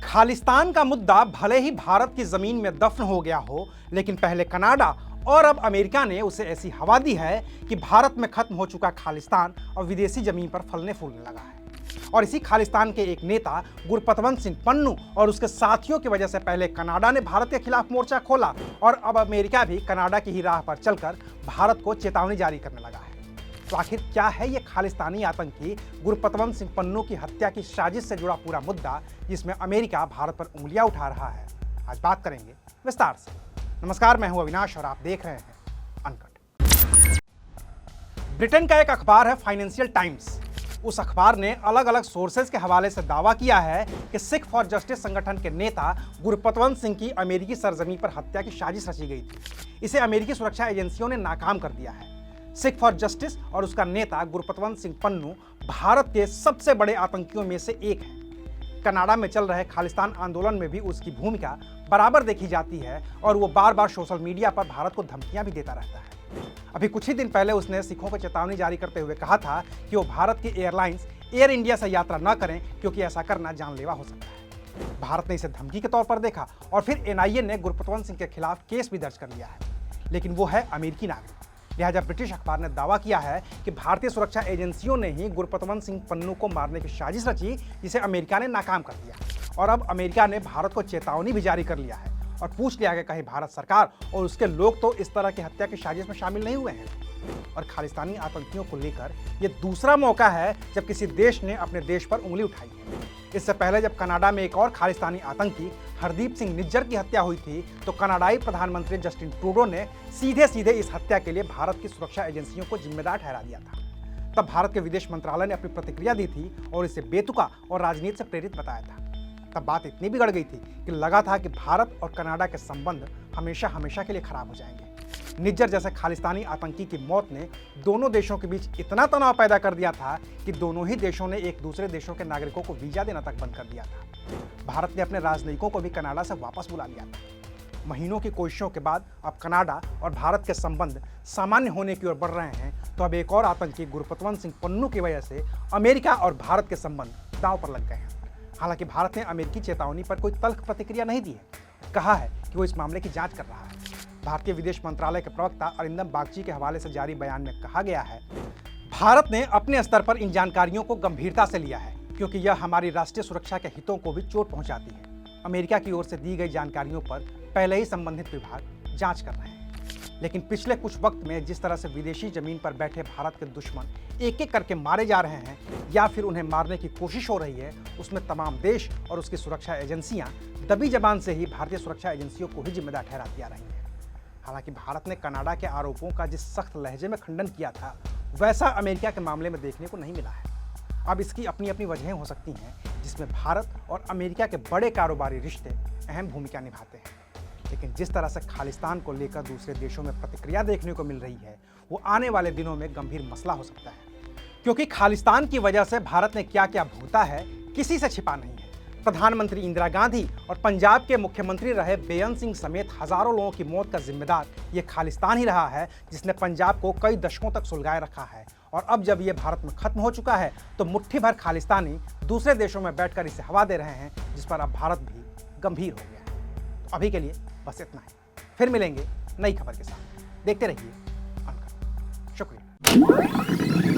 खालिस्तान का मुद्दा भले ही भारत की जमीन में दफन हो गया हो, लेकिन पहले कनाडा और अब अमेरिका ने उसे ऐसी हवा दी है कि भारत में खत्म हो चुका खालिस्तान और विदेशी जमीन पर फलने फूलने लगा है। और इसी खालिस्तान के एक नेता गुरपतवंत सिंह पन्नू और उसके साथियों की वजह से पहले कनाडा ने भारत के खिलाफ मोर्चा खोला और अब अमेरिका भी कनाडा की ही राह पर चलकर भारत को चेतावनी जारी करने लगा है। तो आखिर क्या है ये खालिस्तानी आतंकी गुरपतवंत सिंह पन्नू की हत्या की साजिश से जुड़ा पूरा मुद्दा, जिसमें अमेरिका भारत पर उंगलियां उठा रहा है? आज बात करेंगे विस्तार से। नमस्कार, मैं हूं अविनाश और आप देख रहे हैं अनकट। ब्रिटेन का एक अखबार है फाइनेंशियल टाइम्स। उस अखबार ने अलग अलग सोर्सेज के हवाले से दावा किया है कि सिख फॉर जस्टिस संगठन के नेता गुरपतवंत सिंह की अमेरिकी सरजमी पर हत्या की साजिश रची गई थी। इसे अमेरिकी सुरक्षा एजेंसियों ने नाकाम कर दिया है। सिख फॉर जस्टिस और उसका नेता गुरपतवंत सिंह पन्नू भारत के सबसे बड़े आतंकियों में से एक है। कनाडा में चल रहे खालिस्तान आंदोलन में भी उसकी भूमिका बराबर देखी जाती है और वो बार बार सोशल मीडिया पर भारत को धमकियां भी देता रहता है। अभी कुछ ही दिन पहले उसने सिखों को चेतावनी जारी करते हुए कहा था कि वो भारत की एयरलाइंस एयर इंडिया से यात्रा न करें, क्योंकि ऐसा करना जानलेवा हो सकता है। भारत ने इसे धमकी के तौर पर देखा और फिर एनआईए ने गुरपतवंत सिंह के खिलाफ केस भी दर्ज कर लिया है, लेकिन वो है अमेरिकी नागरिक। लिहाजा ब्रिटिश अखबार ने दावा किया है कि भारतीय सुरक्षा एजेंसियों ने ही गुरपतवंत सिंह पन्नू को मारने की साजिश रची, जिसे अमेरिका ने नाकाम कर दिया। और अब अमेरिका ने भारत को चेतावनी भी जारी कर लिया है और पूछ लिया कि कहीं भारत सरकार और उसके लोग तो इस तरह की हत्या की साजिश में शामिल नहीं हुए हैं। और खालिस्तानी आतंकियों को लेकर यह दूसरा मौका है जब किसी देश ने अपने देश पर उंगली उठाई है। इससे पहले जब कनाडा में एक और खालिस्तानी आतंकी हरदीप सिंह निज्जर की हत्या हुई थी, तो कनाडाई प्रधानमंत्री जस्टिन ट्रूडो ने सीधे सीधे इस हत्या के लिए भारत की सुरक्षा एजेंसियों को जिम्मेदार ठहरा दिया था। तब भारत के विदेश मंत्रालय ने अपनी प्रतिक्रिया दी थी और इसे बेतुका और राजनीति से प्रेरित बताया था। तब बात इतनी बिगड़ गई थी कि लगा था कि भारत और कनाडा के संबंध हमेशा हमेशा के लिए खराब हो जाएंगे। निज्जर जैसे खालिस्तानी आतंकी की मौत ने दोनों देशों के बीच इतना तनाव पैदा कर दिया था कि दोनों ही देशों ने एक दूसरे देशों के नागरिकों को वीजा देना तक बंद कर दिया था। भारत ने अपने राजनयिकों को भी कनाडा से वापस बुला लिया था। महीनों की कोशिशों के बाद अब कनाडा और भारत के संबंध सामान्य होने की ओर बढ़ रहे हैं, तो अब एक और आतंकी गुरपतवंत सिंह पन्नू की वजह से अमेरिका और भारत के संबंध दांव पर लग गए हैं। हालांकि भारत ने अमेरिकी चेतावनी पर कोई तल्ख प्रतिक्रिया नहीं दी है। कहा है कि वो इस मामले की जांच कर रहा है। भारतीय विदेश मंत्रालय के प्रवक्ता अरिंदम बागची के हवाले से जारी बयान में कहा गया है, भारत ने अपने स्तर पर इन जानकारियों को गंभीरता से लिया है, क्योंकि यह हमारी राष्ट्रीय सुरक्षा के हितों को भी चोट पहुंचाती है। अमेरिका की ओर से दी गई जानकारियों पर पहले ही संबंधित विभाग जांच कर रहे हैं। लेकिन पिछले कुछ वक्त में जिस तरह से विदेशी जमीन पर बैठे भारत के दुश्मन एक एक करके मारे जा रहे हैं या फिर उन्हें मारने की कोशिश हो रही है, उसमें तमाम देश और उसकी सुरक्षा एजेंसियां दबी जबान से ही भारतीय सुरक्षा एजेंसियों को ही जिम्मेदार ठहराती आ रही हैं। हालांकि भारत ने कनाडा के आरोपों का जिस सख्त लहजे में खंडन किया था, वैसा अमेरिका के मामले में देखने को नहीं मिला है। अब इसकी अपनी अपनी वजहें हो सकती हैं, जिसमें भारत और अमेरिका के बड़े कारोबारी रिश्ते अहम भूमिका निभाते हैं। लेकिन जिस तरह से खालिस्तान को लेकर दूसरे देशों में प्रतिक्रिया देखने को मिल रही है, वो आने वाले दिनों में गंभीर मसला हो सकता है, क्योंकि खालिस्तान की वजह से भारत ने क्या क्या भुगता है किसी से छिपा नहीं है। प्रधानमंत्री इंदिरा गांधी और पंजाब के मुख्यमंत्री रहे बेअंत सिंह समेत हजारों लोगों की मौत का जिम्मेदार ये खालिस्तान ही रहा है, जिसने पंजाब को कई दशकों तक सुलगाए रखा है। और अब जब ये भारत में खत्म हो चुका है, तो मुट्ठी भर खालिस्तानी दूसरे देशों में बैठकर इसे हवा दे रहे हैं, जिस पर अब भारत भी गंभीर हो गया है। तो अभी के लिए बस इतना ही। फिर मिलेंगे नई खबर के साथ। देखते रहिए अनकट। शुक्रिया।